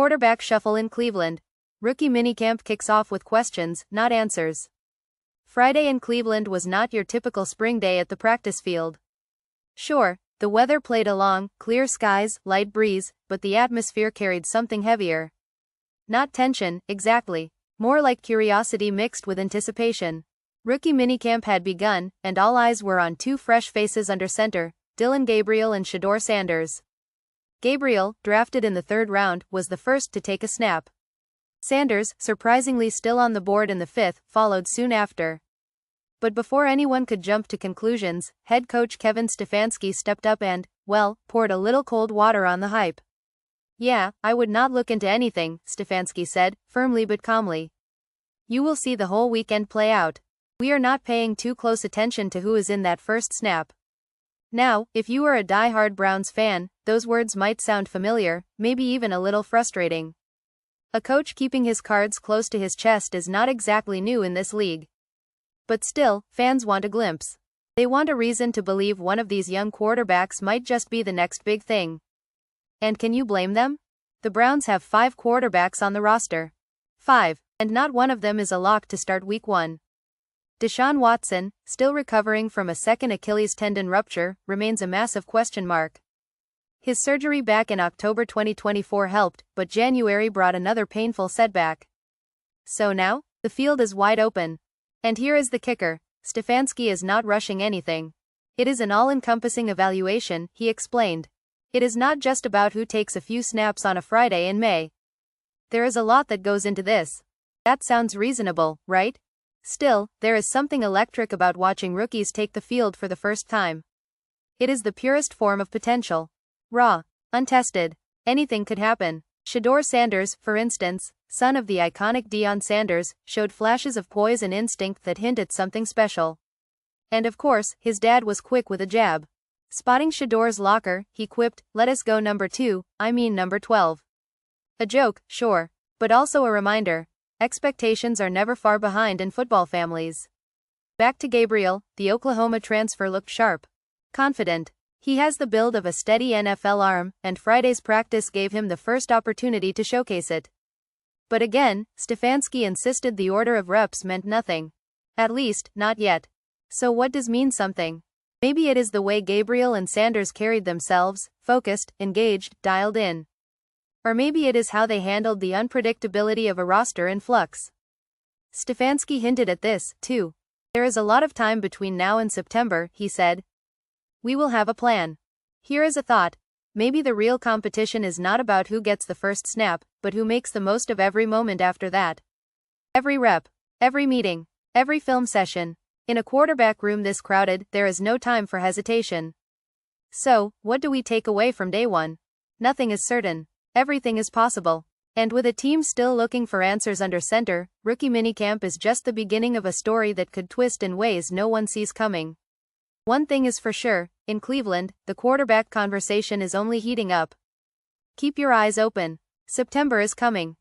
quarterback shuffle in Cleveland. Rookie minicamp kicks off with questions, not answers. Friday in Cleveland was not your typical spring day at the practice field. Sure, the weather played along, clear skies, light breeze, but the atmosphere carried something heavier. Not tension, exactly. More like curiosity mixed with anticipation. Rookie minicamp had begun, and all eyes were on two fresh faces under center, Dillon Gabriel and Shedeur Sanders. Gabriel, drafted in the 3rd round, was the first to take a snap. Sanders, surprisingly still on the board in the 5th, followed soon after. But before anyone could jump to conclusions, head coach Kevin Stefanski stepped up and, well, poured a little cold water on the hype. "Yeah, I would not look into anything," Stefanski said, firmly but calmly. "You will see the whole weekend play out. We are not paying too close attention to who is in that first snap." Now, if you are a die-hard Browns fan, those words might sound familiar, maybe even a little frustrating. A coach keeping his cards close to his chest is not exactly new in this league. But still, fans want a glimpse. They want a reason to believe one of these young quarterbacks might just be the next big thing. And can you blame them? The Browns have 5 quarterbacks on the roster. 5, and not one of them is a lock to start week 1. Deshaun Watson, still recovering from a second Achilles tendon rupture, remains a massive question mark. His surgery back in October 2024 helped, but January brought another painful setback. So now, the field is wide open. And here is the kicker: Stefanski is not rushing anything. It is an all-encompassing evaluation, he explained. It is not just about who takes a few snaps on a Friday in May. There is a lot that goes into this. That sounds reasonable, right? Still, there is something electric about watching rookies take the field for the first time. It is the purest form of potential. Raw, untested. Anything could happen. Shedeur Sanders, for instance, son of the iconic Deion Sanders, showed flashes of poise and instinct that hint at something special. And of course, his dad was quick with a jab. Spotting Shedeur's locker, he quipped, "Let us go number 2, I mean number 12. A joke, sure, but also a reminder. Expectations are never far behind in football families. Back to Gabriel, the Oklahoma transfer looked sharp. Confident. He has the build of a steady NFL arm, and Friday's practice gave him the first opportunity to showcase it. But again, Stefanski insisted the order of reps meant nothing. At least, not yet. So what does mean something? Maybe it is the way Gabriel and Sanders carried themselves, focused, engaged, dialed in. Or maybe it is how they handled the unpredictability of a roster in flux. Stefanski hinted at this, too. "There is a lot of time between now and September," he said. "We will have a plan. Here is a thought. Maybe the real competition is not about who gets the first snap, but who makes the most of every moment after that. Every rep, every meeting, every film session. In a quarterback room this crowded, there is no time for hesitation." So, what do we take away from day 1? Nothing is certain. Everything is possible. And with a team still looking for answers under center, rookie minicamp is just the beginning of a story that could twist in ways no one sees coming. One thing is for sure, in Cleveland, the quarterback conversation is only heating up. Keep your eyes open. September is coming.